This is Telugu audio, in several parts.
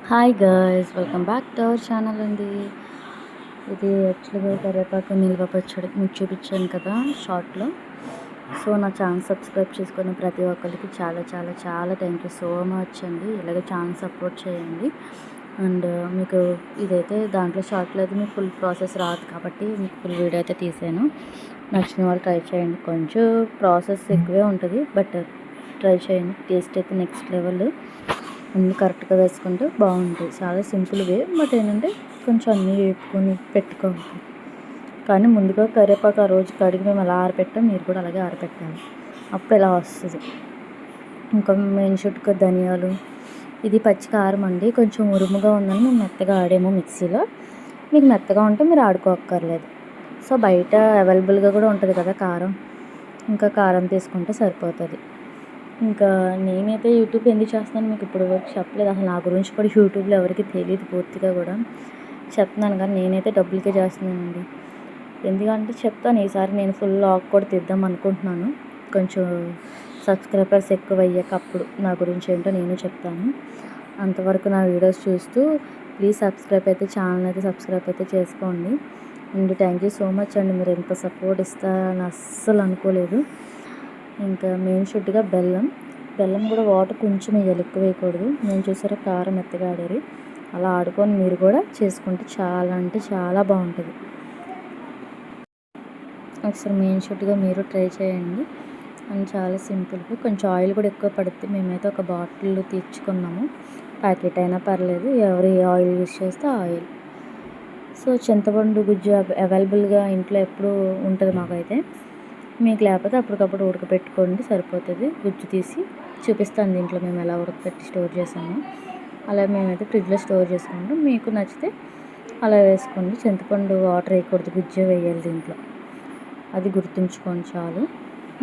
Hi girls, welcome back to our channel అండి. ఇది యాక్చువల్గా కరివేపాకు నిల్వ పచ్చడి మీకు చూపించాను కదా షార్ట్లో. సో నా ఛానల్ సబ్స్క్రైబ్ చేసుకున్న ప్రతి ఒక్కరికి చాలా చాలా చాలా థ్యాంక్ యూ సో మచ్ అండి. ఇలాగే ఛానల్ సపోర్ట్ చేయండి. అండ్ మీకు ఇదైతే దాంట్లో షార్ట్లో అయితే మీకు ఫుల్ ప్రాసెస్ రాదు కాబట్టి మీకు ఫుల్ వీడియో అయితే తీసాను. నచ్చిన వాళ్ళు ట్రై చేయండి. కొంచెం ప్రాసెస్ ఎక్కువే ఉంటుంది, బట్ ట్రై చేయండి. టేస్ట్ అయితే నెక్స్ట్ లెవెల్. అన్నీ కరెక్ట్గా వేసుకుంటే బాగుంటుంది. చాలా సింపుల్ వే, బట్ ఏంటంటే కొంచెం అన్నీ వేపుకొని పెట్టుకోవాలి. కానీ ముందుగా కరివేపాకు ఆ రోజు కడిగి మేము అలా ఆరపెట్టాం, మీరు కూడా అలాగే ఆరపెట్టాలి. అప్పుడు ఇలా వస్తుంది. ఇంకా మెయిన్ షుట్గా ధనియాలు, ఇది పచ్చి కారం అండి. కొంచెం ఉరుముగా ఉందని మేము మెత్తగా ఆడాము మిక్సీలో. మీకు మెత్తగా ఉంటే మీరు ఆడుకోక్కర్లేదు. సో బయట అవైలబుల్గా కూడా ఉంటుంది కదా కారం, ఇంకా కారం తీసుకుంటే సరిపోతుంది. ఇంకా నేనైతే యూట్యూబ్ ఎందుకు చేస్తున్నాను మీకు ఇప్పుడు వరకు చెప్పలేదు. అసలు నా గురించి కూడా యూట్యూబ్లో ఎవరికి తెలియదు పూర్తిగా కూడా. చెప్తున్నాను కానీ నేనైతే డబ్బులకే చేస్తున్నానండి. ఎందుకంటే చెప్తాను, ఈసారి నేను ఫుల్ లాగ్ కూడా తీద్దాం అనుకుంటున్నాను. కొంచెం సబ్స్క్రైబర్స్ ఎక్కువ అయ్యాక అప్పుడు నా గురించి ఏంటో నేను చెప్తాను. అంతవరకు నా వీడియోస్ చూస్తూ ప్లీజ్ ఛానల్ అయితే సబ్స్క్రైబ్ అయితే చేసుకోండి. And thank you so much అండి. మీరు ఎంత సపోర్ట్ ఇస్తారని అస్సలు అనుకోలేదు. ఇంకా మెయిన్ షుడ్గా బెల్లం కూడా వాటర్ కొంచెం వేయాలి, ఎక్కువ వేయకూడదు. నేను చూసారా కారం మెత్తగా ఆడారు. అలా ఆడుకొని మీరు కూడా చేసుకుంటే చాలా అంటే చాలా బాగుంటుంది. ఒకసారి మెయిన్ షుడ్గా మీరు ట్రై చేయండి. అండ్ చాలా సింపుల్గా కొంచెం ఆయిల్ కూడా ఎక్కువ పడుతుంది. మేమైతే ఒక బాటిల్ తెచ్చుకున్నాము, ప్యాకెట్ అయినా పర్లేదు, ఎవరి ఆయిల్ యూస్ చేస్తే ఆయిల్. సో చింతపండు గుజ్జు అవైలబుల్గా ఇంట్లో ఎప్పుడూ ఉంటుంది మాకైతే. మీకు లేకపోతే అప్పటికప్పుడు ఉడకపెట్టుకోండి, సరిపోతుంది. గుజ్జు తీసి చూపిస్తాను దీంట్లో మేము ఎలా ఉడకపెట్టి స్టోర్ చేసాము. అలా మేమైతే ఫ్రిడ్జ్లో స్టోర్ చేసుకుంటాం. మీకు నచ్చితే అలా వేసుకోండి. చింతపండు వాటర్ వేయకూడదు, గుజ్జే వేయాలి దీంట్లో, అది గుర్తుంచుకోండి చాలు.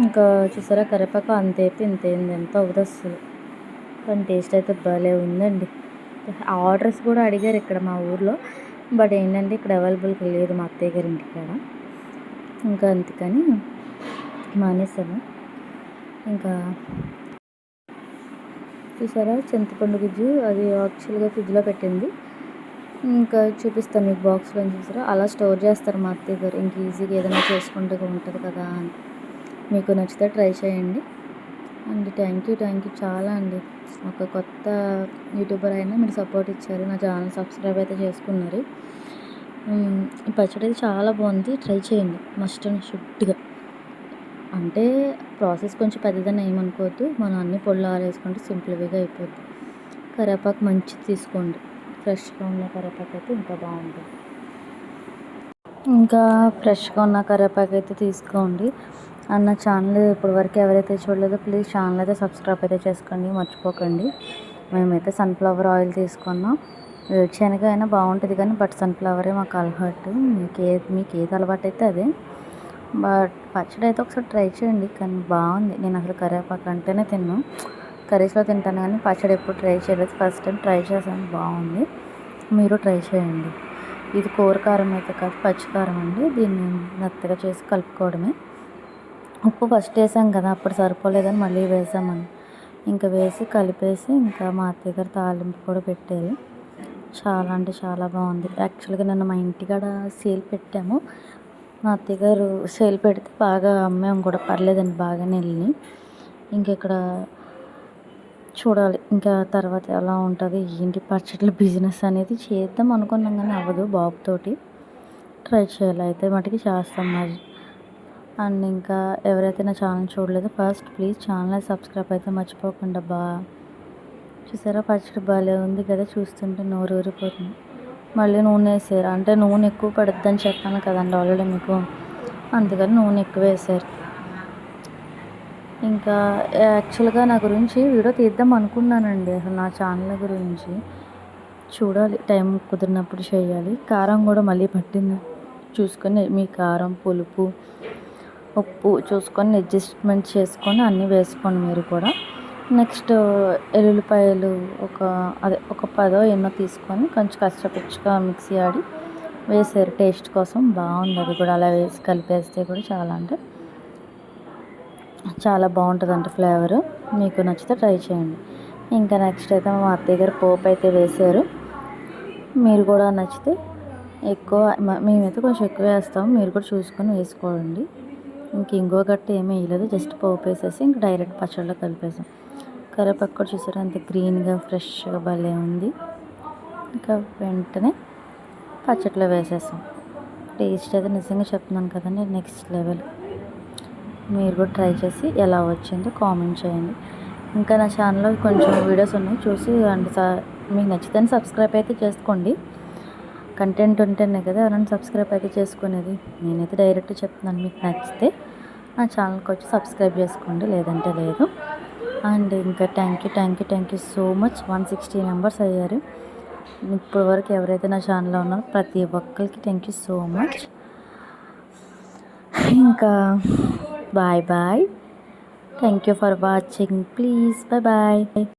ఇంకా చూసారా కరివేపాకు అంతైతే ఇంతైంది, ఎంత అవుతుంది. కానీ టేస్ట్ అయితే భలే ఉందండి. ఆర్డర్స్ కూడా అడిగారు ఇక్కడ మా ఊర్లో, బట్ ఏంటంటే ఇక్కడ అవైలబుల్గా లేదు మా అత్తయ్య గారి ఇంటికాడ. ఇంకా అందుకని మానేసాను. ఇంకా చూసారా చింతపండు గుజ్జు అది యాక్చువల్గా ఫ్రిడ్జ్లో పెట్టింది. ఇంకా చూపిస్తాను మీకు బాక్స్లో చూసారా, అలా స్టోర్ చేస్తారు మా అత్తయ్య గారు. ఇంక ఈజీగా ఏదైనా చేసుకుంటే ఉంటుంది కదా అని. మీకు నచ్చితే ట్రై చేయండి. అండ్ థ్యాంక్ యూ చాలా అండి. ఒక కొత్త యూట్యూబర్ అయినా మీరు సపోర్ట్ ఇచ్చారు, నా ఛానల్ సబ్స్క్రైబ్ అయితే చేసుకున్నారు. ఈ పచ్చడి అయితే చాలా బాగుంది, ట్రై చేయండి మస్ట్ అండ్ షుడ్గా. అంటే ప్రాసెస్ కొంచెం పెద్దదని ఏమనుకోవద్దు, మనం అన్ని పొడులు ఆరేసుకుంటే సింపుల్గా అయిపోద్ది. కరివేపాకు మంచిది తీసుకోండి, ఫ్రెష్గా ఉన్న కరివేపాకు అయితే ఇంకా బాగుంటుంది. ఇంకా ఫ్రెష్గా ఉన్న కరివేపాకు అయితే తీసుకోండి. అన్న ఛానల్ ఇప్పటివరకు ఎవరైతే చూడలేదో ప్లీజ్ ఛానల్ అయితే సబ్స్క్రైబ్ అయితే చేసుకోండి, మర్చిపోకండి. మేమైతే సన్ఫ్లవర్ ఆయిల్ తీసుకున్నాం. వేరుశనగ అయినా బాగుంటుంది కానీ బట్ సన్ఫ్లవరే మాకు అలవాటు. మీకు ఏది అలవాటు అయితే అదే. బట్ పచ్చడి అయితే ఒకసారి ట్రై చేయండి, కానీ బాగుంది. నేను అసలు కరివేపాకు అంటేనే తిన్నాను, కర్రీస్లో తింటాను కానీ పచ్చడి ఎప్పుడు ట్రై చేయలేదు. ఫస్ట్ టైం ట్రై చేశాను, బాగుంది. మీరు ట్రై చేయండి. ఇది కూరకారం అయితే కాదు, పచ్చికారం అండి. దీన్ని మెత్తగా చేసి కలుపుకోవడమే. ఉప్పు ఫస్ట్ వేసాం కదా, అప్పుడు సరిపోలేదని మళ్ళీ వేసామని ఇంకా వేసి కలిపేసి ఇంకా మా అత్తయ్య గారు తాలింపు కూడా పెట్టారు. చాలా అంటే చాలా బాగుంది. యాక్చువల్గా నిన్న మా ఇంటికాడ సేల్ పెట్టాము. మా అత్తయ్య గారు సేల్ పెడితే బాగా అమ్మాము కూడా, పర్లేదండి బాగానే వెళ్ళినాయి. ఇక్కడ చూడాలి ఇంకా తర్వాత ఎలా ఉంటుంది ఏంటి పచ్చట్ల బిజినెస్ అనేది చేద్దాం అనుకున్నాం కానీ అవ్వదు, బాబుతోటి ట్రై చేయాలి. అయితే మటుకి చేస్తాం మరి. అండ్ ఇంకా ఎవరైతే నా ఛానల్ చూడలేదో ఫస్ట్ ప్లీజ్ ఛానల్ సబ్స్క్రైబ్ అయితే మర్చిపోకుండా. చూసారా పచ్చడి భలే ఉంది కదా, చూస్తుంటే నోరు ఊరిపోతుంది. మళ్ళీ నూనె వేసారు, అంటే నూనె ఎక్కువ పడుతుందని చెప్పాను కదండి ఆల్రెడీ మీకు, అందుకని నూనె ఎక్కువ వేసారు. ఇంకా యాక్చువల్గా నా గురించి వీడియో తీద్దాం అనుకున్నానండి, అసలు నా ఛానల్ గురించి చూడాలి, టైం కుదిరినప్పుడు చేయాలి. కారం కూడా మళ్ళీ పట్టింది చూసుకొని, మీ కారం పులుపు ఉప్పు చూసుకొని అడ్జస్ట్మెంట్ చేసుకొని అన్నీ వేసుకోండి మీరు కూడా. నెక్స్ట్ ఎల్లుల్లిపాయలు ఒక 10 ఎన్నో తీసుకొని కొంచెం కచ్చపిచ్చగా మిక్సీ ఆడి వేసారు టేస్ట్ కోసం, బాగుంది. అది కూడా అలా వేసి కలిపేస్తే కూడా చాలా అంటే చాలా బాగుంటుందంట ఫ్లేవరు. మీకు నచ్చితే ట్రై చేయండి. ఇంకా నెక్స్ట్ అయితే మా అత్తయ్య గారు పోపు అయితే వేశారు. మీరు కూడా నచ్చితే ఎక్కువ మేమైతే కొంచెం ఎక్కువ వేస్తాం, మీరు కూడా చూసుకొని వేసుకోండి. ఇంక ఇంకో గట్ట ఏమీ వేయలేదు, జస్ట్ పోపు వేసేసి ఇంక డైరెక్ట్ పచ్చడిలో కలిపేసాం. కరివేపాకు కూడా చూసారు అంత గ్రీన్గా ఫ్రెష్గా భలే ఉంది. ఇంకా వెంటనే పచ్చడిలో వేసేసాం. టేస్ట్ అయితే నిజంగా చెప్తున్నాను కదండి, నెక్స్ట్ లెవెల్. మీరు కూడా ట్రై చేసి ఎలా వచ్చిందో కామెంట్ చేయండి. ఇంకా నా ఛానల్లో కొంచెం వీడియోస్ ఉన్నాయి, చూసి మీకు నచ్చితే సబ్స్క్రైబ్ అయితే చేసుకోండి. కంటెంట్ ఉంటేనే కదా ఎవరైనా సబ్స్క్రైబ్ అయితే చేసుకునేది. నేనైతే డైరెక్ట్ చెప్తున్నాను, మీకు నచ్చితే నా ఛానల్కి వచ్చి సబ్స్క్రైబ్ చేసుకోండి, లేదంటే లేదు. అండ్ ఇంకా thank you so much. 160 members అయ్యారు ఇప్పటి వరకు. ఎవరైతే నా ఛానల్లో ఉన్నారో ప్రతి ఒక్కరికి థ్యాంక్ యూ సో మచ్. ఇంకా bye bye. Thank you for watching. Please bye bye.